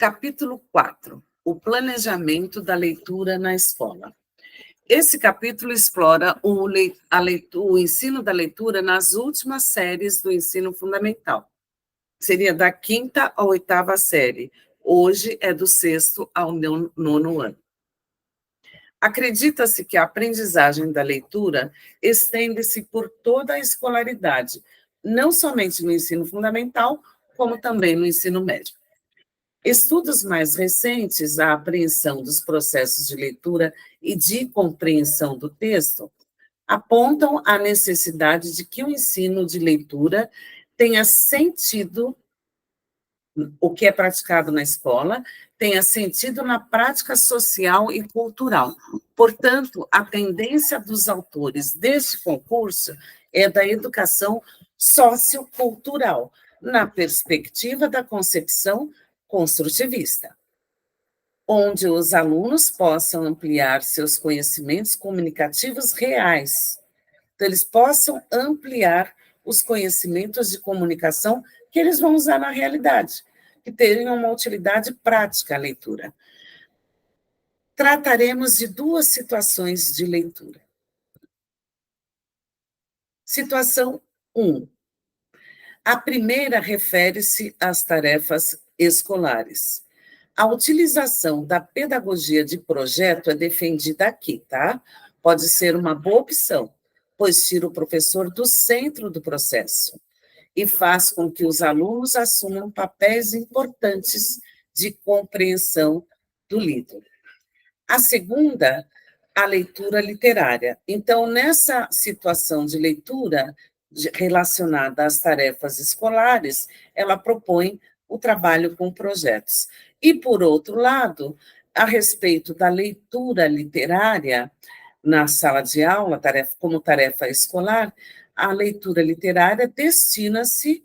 Capítulo 4. O planejamento da leitura na escola. Esse capítulo explora o ensino da leitura nas últimas séries do ensino fundamental. Seria da 5ª à 8ª série. Hoje é do 6º ao 9º ano. Acredita-se que a aprendizagem da leitura estende-se por toda a escolaridade, não somente no ensino fundamental, como também no ensino médio. Estudos mais recentes à apreensão dos processos de leitura e de compreensão do texto apontam a necessidade de que o ensino de leitura tenha sentido, o que é praticado na escola, tenha sentido na prática social e cultural. Portanto, a tendência dos autores deste concurso é da educação sociocultural, na perspectiva da concepção construtivista, onde os alunos possam ampliar seus conhecimentos comunicativos reais. Então, eles possam ampliar os conhecimentos de comunicação que eles vão usar na realidade, que tenham uma utilidade prática à leitura. Trataremos de 2 situações de leitura. Situação 1. A primeira refere-se às tarefas escolares. A utilização da pedagogia de projeto é defendida aqui, tá? Pode ser uma boa opção, pois tira o professor do centro do processo e faz com que os alunos assumam papéis importantes de compreensão do livro. A segunda, a leitura literária. Então, nessa situação de leitura relacionada às tarefas escolares, ela propõe o trabalho com projetos. E, por outro lado, a respeito da leitura literária na sala de aula, como tarefa escolar, a leitura literária destina-se,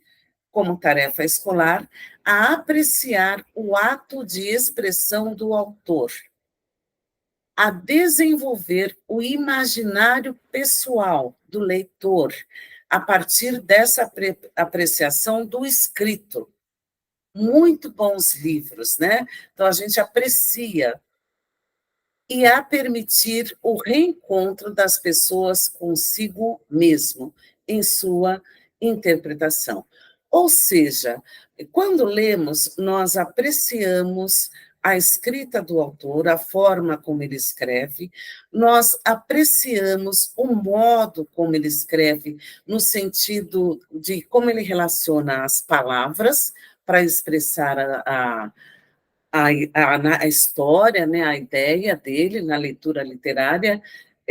como tarefa escolar, a apreciar o ato de expressão do autor, a desenvolver o imaginário pessoal do leitor, a partir dessa apreciação do escrito. Muito bons livros, né? Então, a gente aprecia. E a permitir o reencontro das pessoas consigo mesmo, em sua interpretação. Ou seja, quando lemos, nós apreciamos a escrita do autor, a forma como ele escreve, nós apreciamos o modo como ele escreve, no sentido de como ele relaciona as palavras para expressar a história, né, a ideia dele na leitura literária.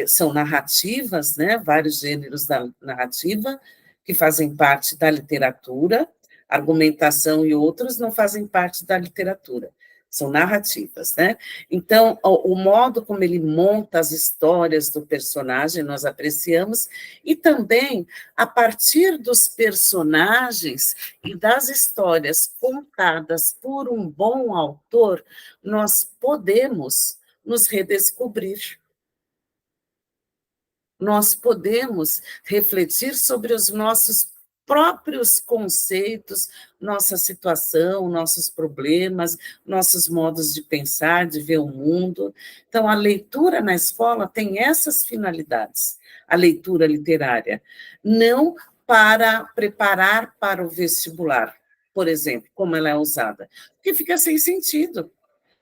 São narrativas, né, vários gêneros da narrativa que fazem parte da literatura, argumentação e outros não fazem parte da literatura, são narrativas, né? Então, o modo como ele monta as histórias do personagem, nós apreciamos, e também, a partir dos personagens e das histórias contadas por um bom autor, nós podemos nos redescobrir. Nós podemos refletir sobre os nossos próprios conceitos, nossa situação, nossos problemas, nossos modos de pensar, de ver o mundo. Então, a leitura na escola tem essas finalidades, a leitura literária, não para preparar para o vestibular, por exemplo, como ela é usada, porque fica sem sentido,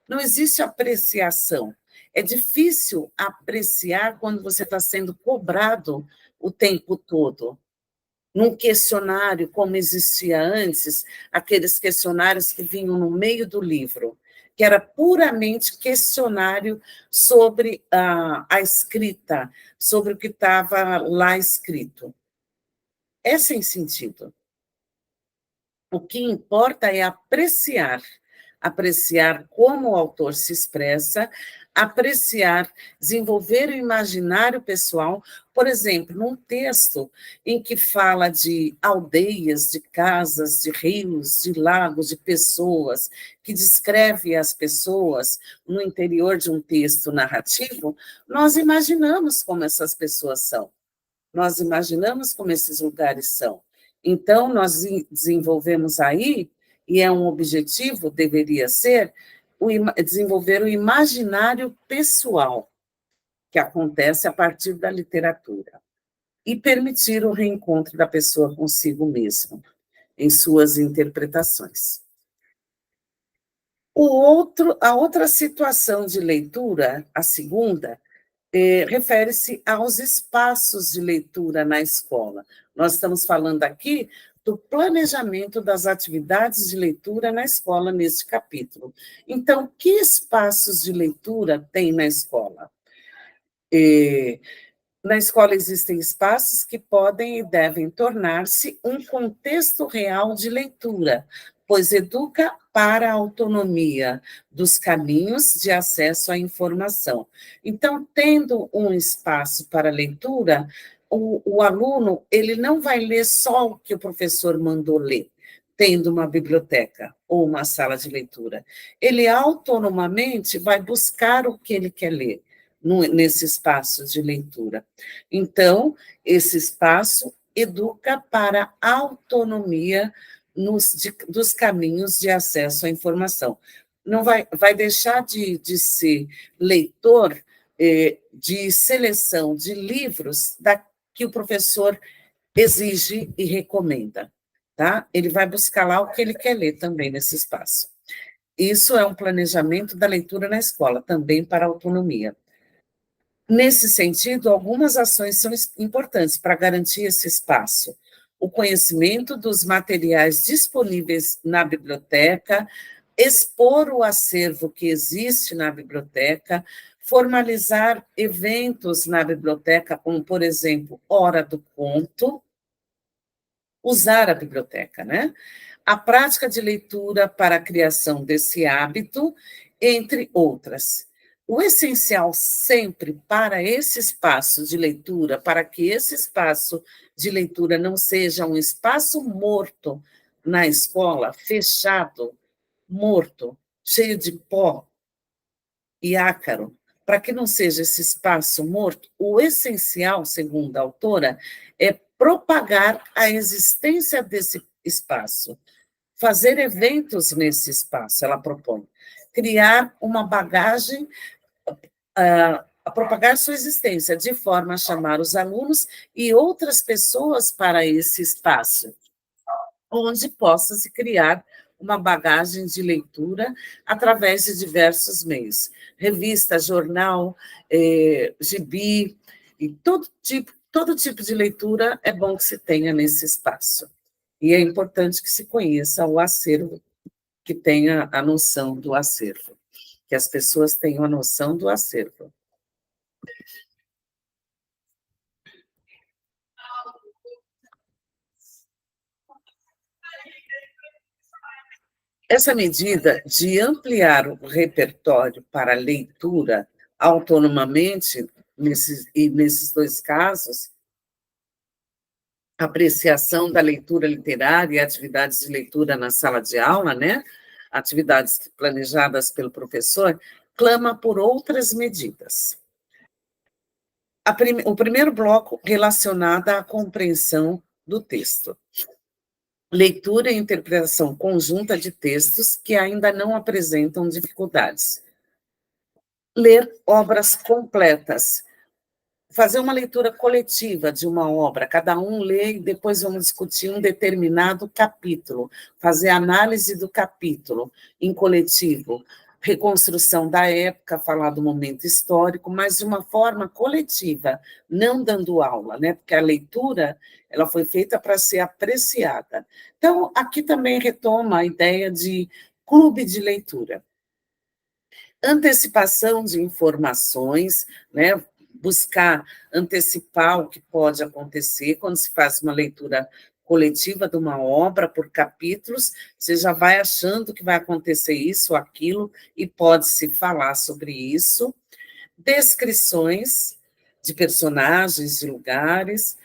não existe apreciação. É difícil apreciar quando você está sendo cobrado o tempo todo. Num questionário, como existia antes, aqueles questionários que vinham no meio do livro, que era puramente questionário sobre a escrita, sobre o que estava lá escrito. É sem sentido. O que importa é apreciar como o autor se expressa, apreciar, desenvolver o imaginário pessoal. Por exemplo, num texto em que fala de aldeias, de casas, de rios, de lagos, de pessoas, que descreve as pessoas no interior de um texto narrativo, nós imaginamos como essas pessoas são, nós imaginamos como esses lugares são. Então, nós desenvolvemos aí e é um objetivo, deveria ser, desenvolver o imaginário pessoal, que acontece a partir da literatura, e permitir o reencontro da pessoa consigo mesma, em suas interpretações. A outra situação de leitura, a segunda, refere-se aos espaços de leitura na escola. Nós estamos falando aqui do planejamento das atividades de leitura na escola, neste capítulo. Então, que espaços de leitura tem na escola? Na escola existem espaços que podem e devem tornar-se um contexto real de leitura, pois educa para a autonomia dos caminhos de acesso à informação. Então, tendo um espaço para leitura, o aluno ele não vai ler só o que o professor mandou ler, tendo uma biblioteca ou uma sala de leitura. Ele autonomamente vai buscar o que ele quer ler nesse espaço de leitura. Então, esse espaço educa para a autonomia dos caminhos de acesso à informação. Não vai deixar de ser leitor de seleção de livros que o professor exige e recomenda, tá? Ele vai buscar lá o que ele quer ler também nesse espaço. Isso é um planejamento da leitura na escola, também para a autonomia. Nesse sentido, algumas ações são importantes para garantir esse espaço. O conhecimento dos materiais disponíveis na biblioteca, expor o acervo que existe na biblioteca, formalizar eventos na biblioteca, como, por exemplo, Hora do Conto, usar a biblioteca, né? A prática de leitura para a criação desse hábito, entre outras. O essencial sempre para esse espaço de leitura, para que esse espaço de leitura não seja um espaço morto na escola, fechado, morto, cheio de pó e ácaro, para que não seja esse espaço morto, o essencial, segundo a autora, é propagar a existência desse espaço, fazer eventos nesse espaço, ela propõe, criar uma bagagem, a propagar sua existência, de forma a chamar os alunos e outras pessoas para esse espaço, onde possa se criar uma bagagem de leitura através de diversos meios, revista, jornal, gibi, e todo tipo de leitura é bom que se tenha nesse espaço. E é importante que se conheça o acervo, que tenha a noção do acervo, que as pessoas tenham a noção do acervo. Essa medida de ampliar o repertório para leitura autonomamente, nesses dois casos, apreciação da leitura literária e atividades de leitura na sala de aula, né? Atividades planejadas pelo professor, clama por outras medidas. O primeiro bloco relacionado à compreensão do texto. Leitura e interpretação conjunta de textos que ainda não apresentam dificuldades. Ler obras completas. Fazer uma leitura coletiva de uma obra, cada um lê e depois vamos discutir um determinado capítulo, fazer análise do capítulo em coletivo, reconstrução da época, falar do momento histórico, mas de uma forma coletiva, não dando aula, né? Porque a leitura ela foi feita para ser apreciada. Então, aqui também retoma a ideia de clube de leitura. Antecipação de informações, né? Buscar antecipar o que pode acontecer quando se faz uma leitura coletiva de uma obra por capítulos, você já vai achando que vai acontecer isso ou aquilo e pode-se falar sobre isso. Descrições de personagens, de lugares,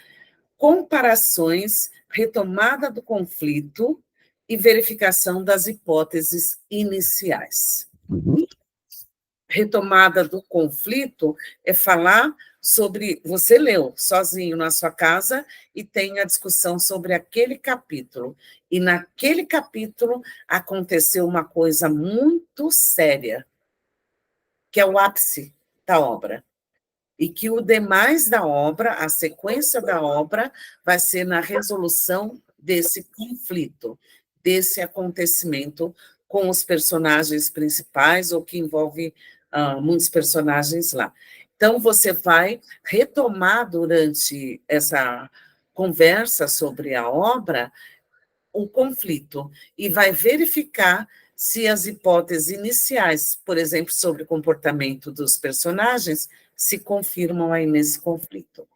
comparações, retomada do conflito e verificação das hipóteses iniciais. Retomada do conflito é falar sobre... Você leu sozinho na sua casa e tem a discussão sobre aquele capítulo. E naquele capítulo aconteceu uma coisa muito séria, que é o ápice da obra. E que o demais da obra, a sequência da obra, vai ser na resolução desse conflito, desse acontecimento com os personagens principais, ou que envolve muitos personagens lá. Então, você vai retomar durante essa conversa sobre a obra o conflito e vai verificar se as hipóteses iniciais, por exemplo, sobre o comportamento dos personagens, se confirmam aí nesse conflito.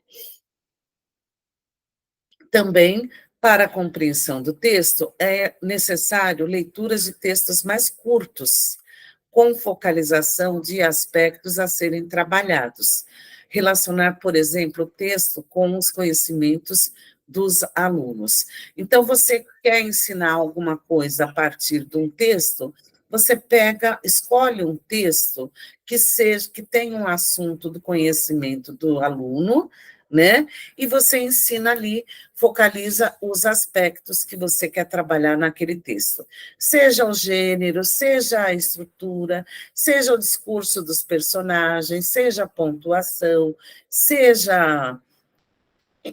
Também, para a compreensão do texto, é necessário leituras de textos mais curtos, com focalização de aspectos a serem trabalhados. Relacionar, por exemplo, o texto com os conhecimentos dos alunos. Então, você quer ensinar alguma coisa a partir de um texto, você escolhe um texto que tenha um assunto do conhecimento do aluno, né? E você ensina ali, focaliza os aspectos que você quer trabalhar naquele texto. Seja o gênero, seja a estrutura, seja o discurso dos personagens, seja a pontuação, seja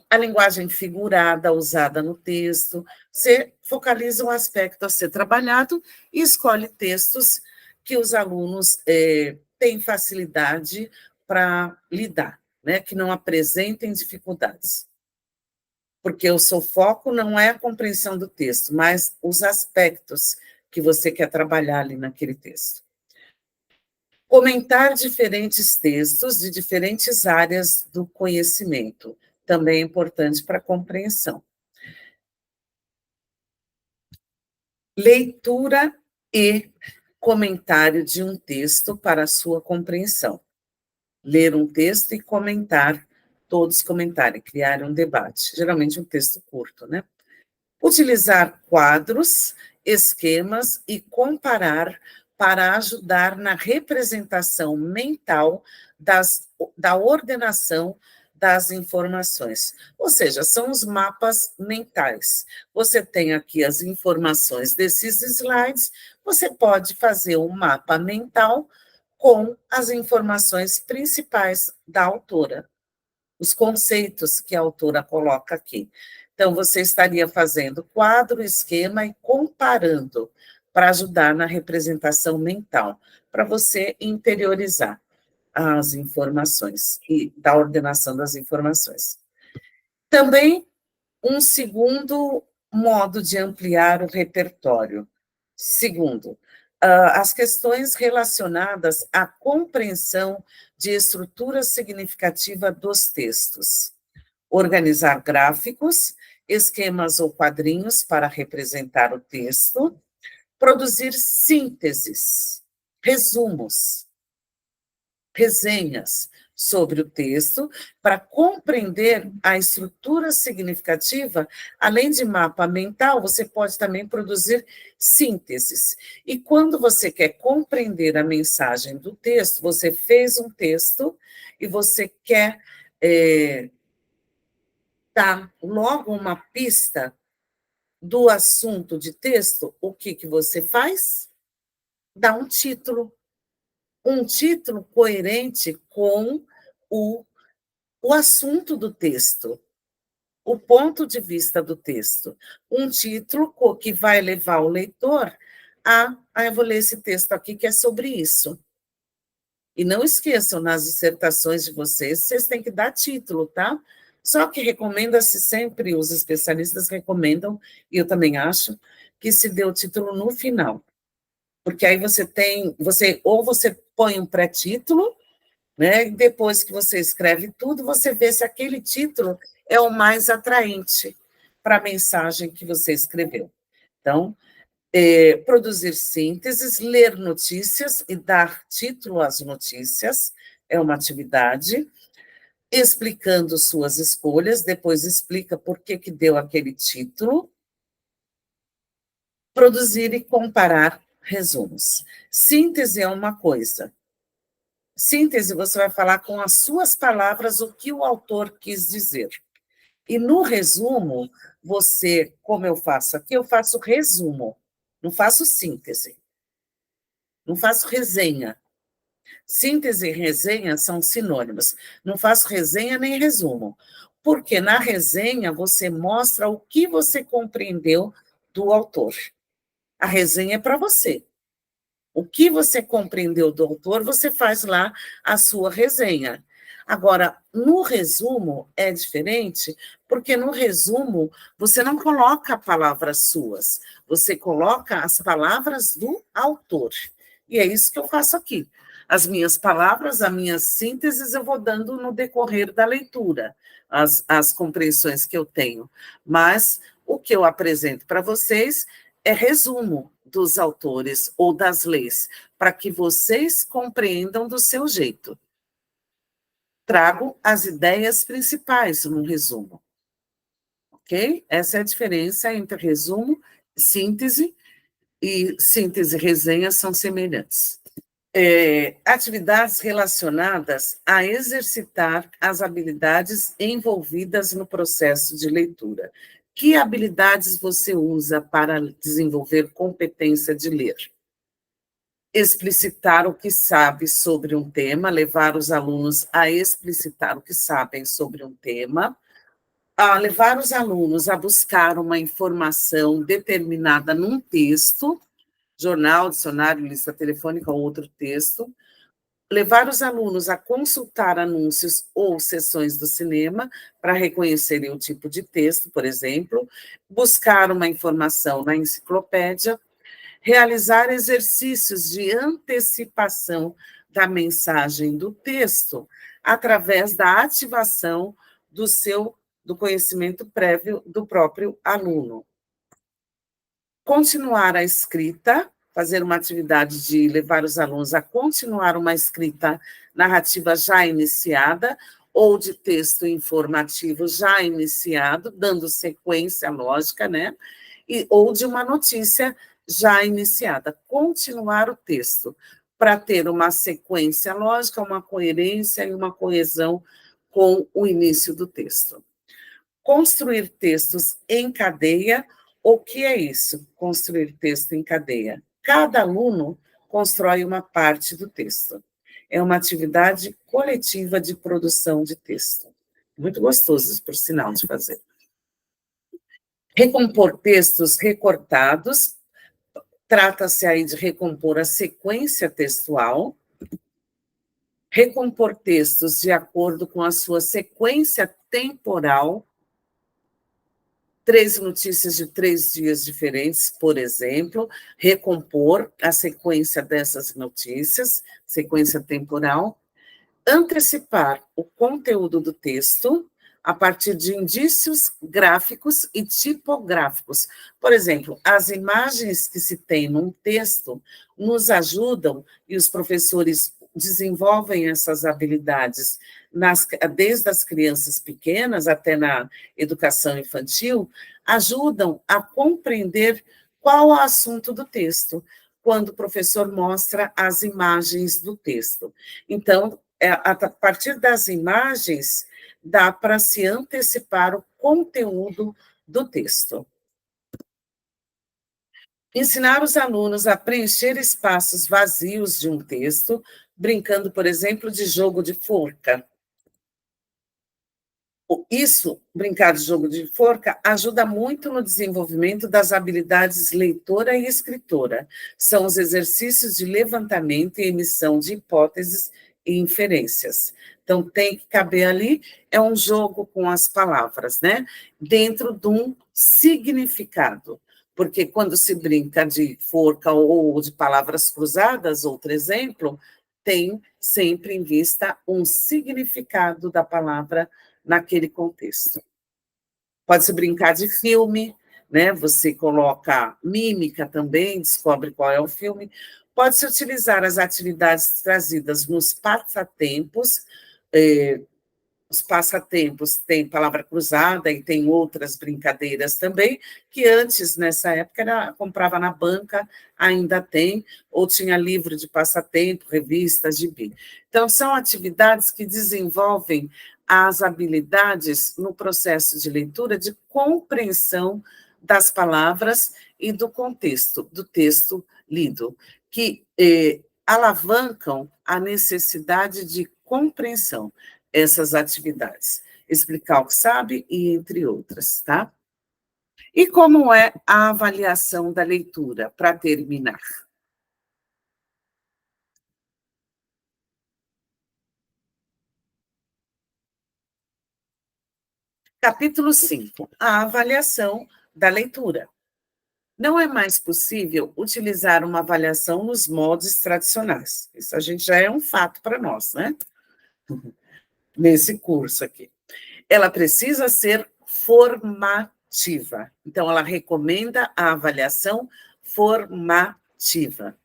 a linguagem figurada usada no texto. Você focaliza um aspecto a ser trabalhado e escolhe textos que os alunos têm facilidade para lidar, né? Que não apresentem dificuldades. Porque o seu foco não é a compreensão do texto, mas os aspectos que você quer trabalhar ali naquele texto. Comentar diferentes textos de diferentes áreas do conhecimento, também é importante para a compreensão. Leitura e comentário de um texto para a sua compreensão. Ler um texto e comentar, todos comentarem, criar um debate, geralmente um texto curto, né? Utilizar quadros, esquemas e comparar para ajudar na representação mental da ordenação das informações. Ou seja, são os mapas mentais. Você tem aqui as informações desses slides, você pode fazer um mapa mental com as informações principais da autora, os conceitos que a autora coloca aqui. Então, você estaria fazendo quadro, esquema e comparando para ajudar na representação mental, para você interiorizar as informações e da ordenação das informações. Também um segundo modo de ampliar o repertório. Segundo, as questões relacionadas à compreensão de estrutura significativa dos textos. Organizar gráficos, esquemas ou quadrinhos para representar o texto. Produzir sínteses, resumos, resenhas sobre o texto, para compreender a estrutura significativa, além de mapa mental, você pode também produzir sínteses. E quando você quer compreender a mensagem do texto, você fez um texto e você quer dar logo uma pista do assunto de texto, o que você faz? Dá um título coerente com o assunto do texto, o ponto de vista do texto. Um título que vai levar o leitor eu vou ler esse texto aqui que é sobre isso. E não esqueçam, nas dissertações de vocês têm que dar título, tá? Só que recomenda-se sempre, os especialistas recomendam, e eu também acho, que se dê o título no final. Porque aí você põe um pré-título, né? E depois que você escreve tudo, você vê se aquele título é o mais atraente para a mensagem que você escreveu. Então, produzir sínteses, ler notícias e dar título às notícias é uma atividade, explicando suas escolhas, depois explica por que deu aquele título. Produzir e comparar resumos. Síntese é uma coisa, Síntese, você vai falar com as suas palavras o que o autor quis dizer. E no resumo, você, como eu faço aqui, eu faço resumo, não faço síntese, não faço resenha. Síntese e resenha são sinônimos. Não faço resenha nem resumo, porque na resenha você mostra o que você compreendeu do autor. A resenha é para você. O que você compreendeu do autor, você faz lá a sua resenha. Agora, no resumo é diferente, porque no resumo você não coloca palavras suas, você coloca as palavras do autor. E é isso que eu faço aqui. As minhas palavras, as minhas sínteses, eu vou dando no decorrer da leitura, as compreensões que eu tenho. Mas o que eu apresento para vocês é resumo dos autores ou das leis, para que vocês compreendam do seu jeito. Trago as ideias principais no resumo. Ok? Essa é a diferença entre resumo, síntese, e síntese e resenha são semelhantes. Atividades relacionadas a exercitar as habilidades envolvidas no processo de leitura. Que habilidades você usa para desenvolver competência de ler? Explicitar o que sabe sobre um tema, levar os alunos a explicitar o que sabem sobre um tema, a levar os alunos a buscar uma informação determinada num texto, jornal, dicionário, lista telefônica ou outro texto, levar os alunos a consultar anúncios ou sessões do cinema para reconhecerem o tipo de texto, por exemplo, buscar uma informação na enciclopédia, realizar exercícios de antecipação da mensagem do texto através da ativação do conhecimento prévio do próprio aluno. Continuar a escrita, fazer uma atividade de levar os alunos a continuar uma escrita narrativa já iniciada ou de texto informativo já iniciado, dando sequência lógica, né? Ou de uma notícia já iniciada. Continuar o texto para ter uma sequência lógica, uma coerência e uma coesão com o início do texto. Construir textos em cadeia. O que é isso? Construir texto em cadeia. Cada aluno constrói uma parte do texto. É uma atividade coletiva de produção de texto. Muito gostoso, por sinal, de fazer. Recompor textos recortados. Trata-se aí de recompor a sequência textual. Recompor textos de acordo com a sua sequência temporal. 3 notícias de 3 dias diferentes, por exemplo, recompor a sequência dessas notícias, sequência temporal, antecipar o conteúdo do texto a partir de indícios gráficos e tipográficos. Por exemplo, as imagens que se tem num texto nos ajudam, e os professores desenvolvem essas habilidades desde as crianças pequenas até na educação infantil, ajudam a compreender qual é o assunto do texto, quando o professor mostra as imagens do texto. Então, a partir das imagens, dá para se antecipar o conteúdo do texto. Ensinar os alunos a preencher espaços vazios de um texto, brincando, por exemplo, de jogo de forca. Isso, brincar de jogo de forca, ajuda muito no desenvolvimento das habilidades leitora e escritora. São os exercícios de levantamento e emissão de hipóteses e inferências. Então, tem que caber ali, é um jogo com as palavras, né? Dentro de um significado. Porque quando se brinca de forca ou de palavras cruzadas, outro exemplo, tem sempre em vista um significado da palavra naquele contexto. Pode-se brincar de filme, né? Você coloca mímica também, descobre qual é o filme. Pode-se utilizar as atividades trazidas nos passatempos, Os passatempos tem palavra cruzada e tem outras brincadeiras também, que antes, nessa época, comprava na banca, ainda tem, ou tinha livro de passatempo, revistas, gibi. Então, são atividades que desenvolvem as habilidades no processo de leitura de compreensão das palavras e do contexto do texto lido, que alavancam a necessidade de compreensão essas atividades. Explicar o que sabe e entre outras, tá? E como é a avaliação da leitura, para terminar? Capítulo 5. A avaliação da leitura. Não é mais possível utilizar uma avaliação nos moldes tradicionais. Isso a gente já é um fato para nós, né? Nesse curso aqui. Ela precisa ser formativa. Então, ela recomenda a avaliação formativa,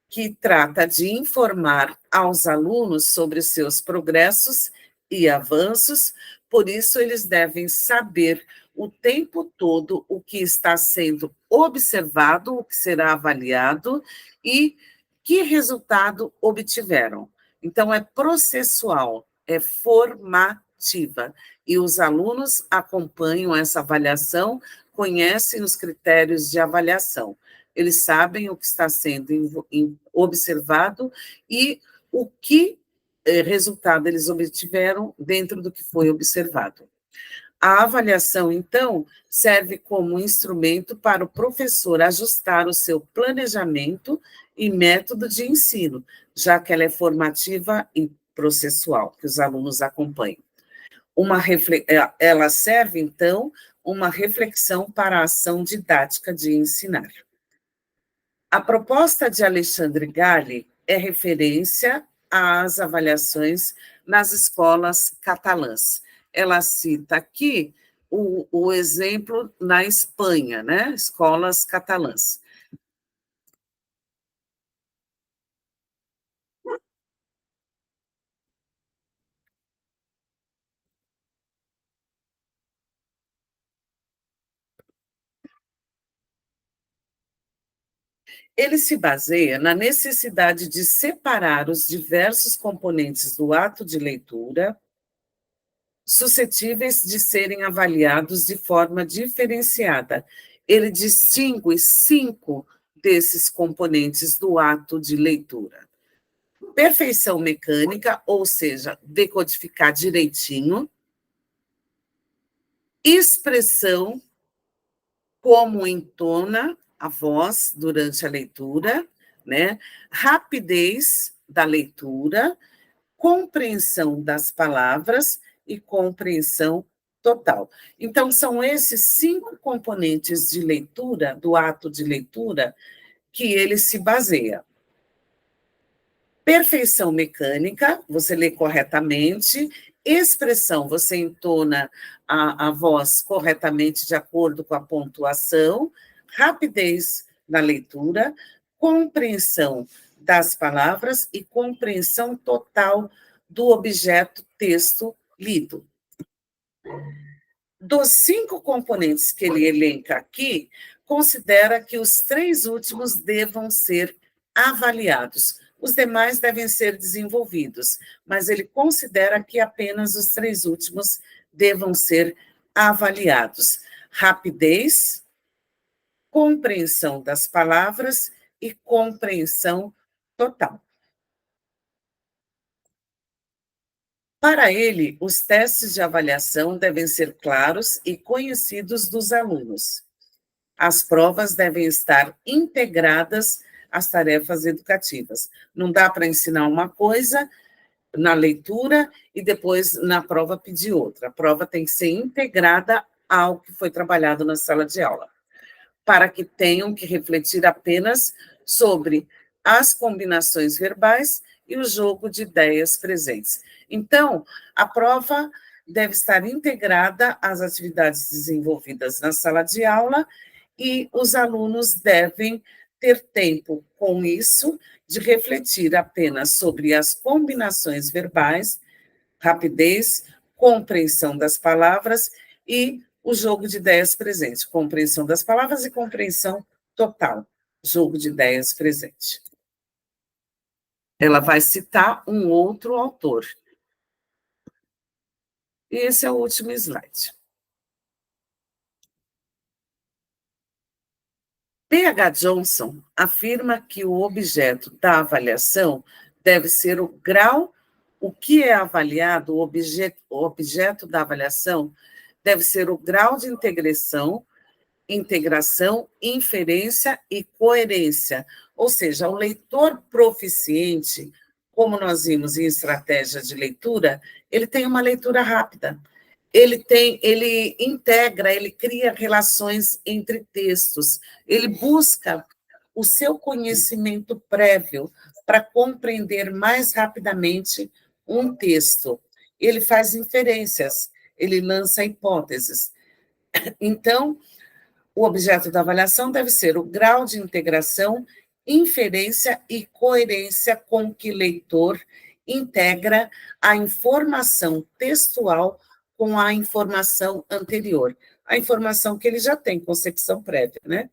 que trata de informar aos alunos sobre os seus progressos e avanços, por isso, eles devem saber o tempo todo o que está sendo observado, o que será avaliado e que resultado obtiveram. Então, é processual, é formativa, e os alunos acompanham essa avaliação, conhecem os critérios de avaliação. Eles sabem o que está sendo observado e o que resultado eles obtiveram dentro do que foi observado. A avaliação, então, serve como instrumento para o professor ajustar o seu planejamento e método de ensino, já que ela é formativa e processual, que os alunos acompanham. Ela serve, então, uma reflexão para a ação didática de ensinar. A proposta de Alexandre Galli é referência às avaliações nas escolas catalãs. Ela cita aqui o exemplo na Espanha, né? Escolas catalãs. Ele se baseia na necessidade de separar os diversos componentes do ato de leitura, suscetíveis de serem avaliados de forma diferenciada. Ele distingue 5 desses componentes do ato de leitura. Perfeição mecânica, ou seja, decodificar direitinho. Expressão, como entona a voz durante a leitura, né? Rapidez da leitura, compreensão das palavras e compreensão total. Então, são esses 5 componentes de leitura, do ato de leitura, que ele se baseia. Perfeição mecânica, você lê corretamente. Expressão, você entona a voz corretamente de acordo com a pontuação. Rapidez na leitura. Compreensão das palavras e compreensão total do objeto texto lido. Dos 5 componentes que ele elenca aqui, considera que os 3 últimos devam ser avaliados. Os demais devem ser desenvolvidos, mas ele considera que apenas os 3 últimos devam ser avaliados. Rapidez, compreensão das palavras e compreensão total. Para ele, os testes de avaliação devem ser claros e conhecidos dos alunos. As provas devem estar integradas às tarefas educativas. Não dá para ensinar uma coisa na leitura e depois na prova pedir outra. A prova tem que ser integrada ao que foi trabalhado na sala de aula, para que tenham que refletir apenas sobre as combinações verbais e o jogo de ideias presentes. Então, a prova deve estar integrada às atividades desenvolvidas na sala de aula e os alunos devem ter tempo com isso de refletir apenas sobre as combinações verbais, rapidez, compreensão das palavras e o jogo de ideias presente. Compreensão das palavras e compreensão total. Jogo de ideias presente. Ela vai citar um outro autor. E esse é o último slide. P.H. Johnson afirma que o objeto da avaliação deve ser o grau, o que é avaliado, o objeto da avaliação deve ser o grau de integração, inferência e coerência. Ou seja, o leitor proficiente, como nós vimos em estratégia de leitura, ele tem uma leitura rápida. Ele integra, ele cria relações entre textos, ele busca o seu conhecimento prévio para compreender mais rapidamente um texto. Ele faz inferências, ele lança hipóteses. Então, o objeto da avaliação deve ser o grau de integração, inferência e coerência com que o leitor integra a informação textual com a informação anterior, a informação que ele já tem, concepção prévia, né?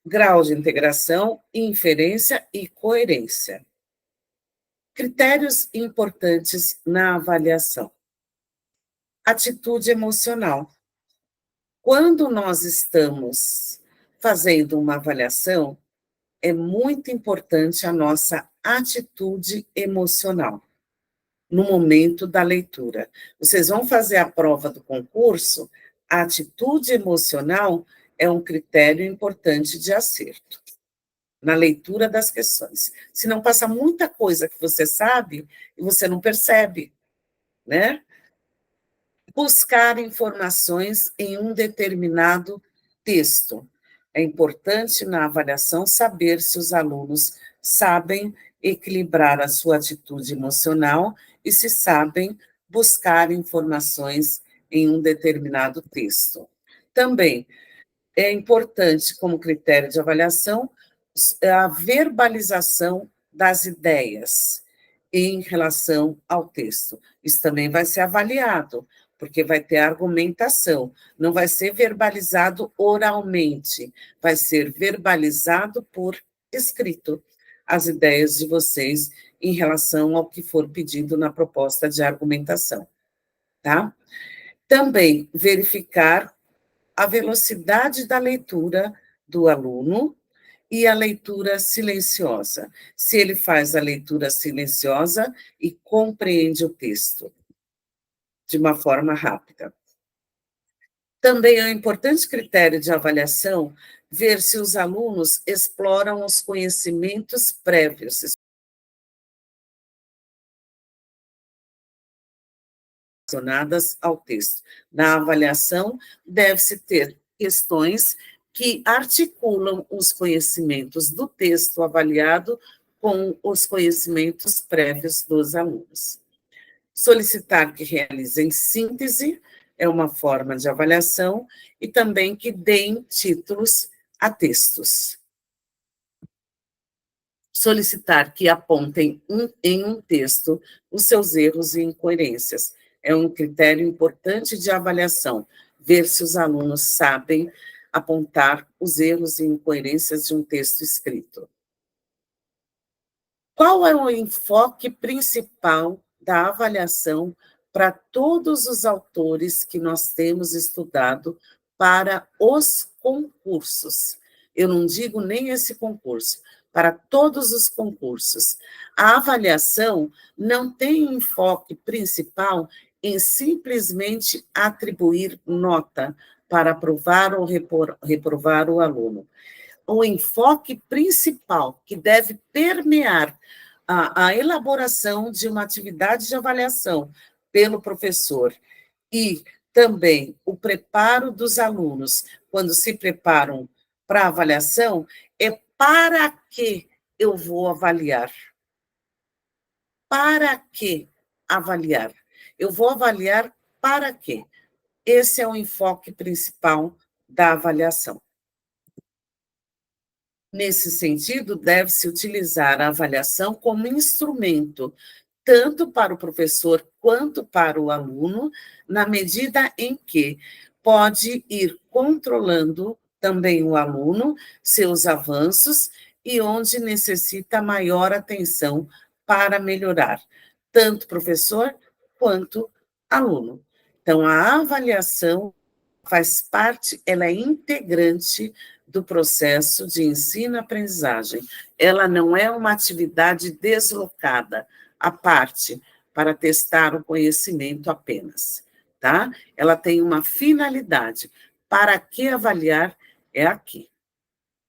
Grau de integração, inferência e coerência. Critérios importantes na avaliação. Atitude emocional. Quando nós estamos fazendo uma avaliação, é muito importante a nossa atitude emocional no momento da leitura. Vocês vão fazer a prova do concurso, a atitude emocional é um critério importante de acerto na leitura das questões. Senão passa muita coisa que você sabe e você não percebe, né? Buscar informações em um determinado texto. É importante na avaliação saber se os alunos sabem equilibrar a sua atitude emocional e se sabem buscar informações em um determinado texto. Também é importante, como critério de avaliação, a verbalização das ideias em relação ao texto. Isso também vai ser avaliado, porque vai ter argumentação, não vai ser verbalizado oralmente, vai ser verbalizado por escrito as ideias de vocês em relação ao que for pedido na proposta de argumentação, tá? Também verificar a velocidade da leitura do aluno e a leitura silenciosa, se ele faz a leitura silenciosa e compreende o texto de uma forma rápida. Também é um importante critério de avaliação ver se os alunos exploram os conhecimentos prévios relacionadas ao texto. Na avaliação, deve-se ter questões que articulam os conhecimentos do texto avaliado com os conhecimentos prévios dos alunos. Solicitar que realizem síntese é uma forma de avaliação e também que deem títulos a textos. Solicitar que apontem em um texto os seus erros e incoerências. É um critério importante de avaliação, ver se os alunos sabem apontar os erros e incoerências de um texto escrito. Qual é o enfoque principal da avaliação para todos os autores que nós temos estudado para os concursos? Eu não digo nem esse concurso, para todos os concursos. A avaliação não tem enfoque principal em simplesmente atribuir nota para aprovar ou reprovar o aluno. O enfoque principal que deve permear a elaboração de uma atividade de avaliação pelo professor e também o preparo dos alunos, quando se preparam para a avaliação, é para que eu vou avaliar. Para que avaliar? Eu vou avaliar para quê? Esse é o enfoque principal da avaliação. Nesse sentido, deve-se utilizar a avaliação como instrumento tanto para o professor quanto para o aluno, na medida em que pode ir controlando também o aluno, seus avanços, e onde necessita maior atenção para melhorar, tanto professor quanto aluno. Então, a avaliação faz parte, ela é integrante do processo de ensino-aprendizagem. Ela não é uma atividade deslocada, à parte, para testar o conhecimento apenas, tá? Ela tem uma finalidade. Para que avaliar é aqui.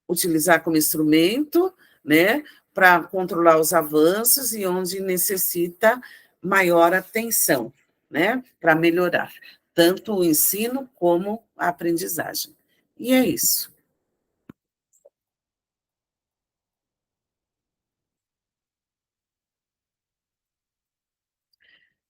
Utilizar como instrumento, né, para controlar os avanços e onde necessita maior atenção, né, para melhorar tanto o ensino como a aprendizagem. E é isso.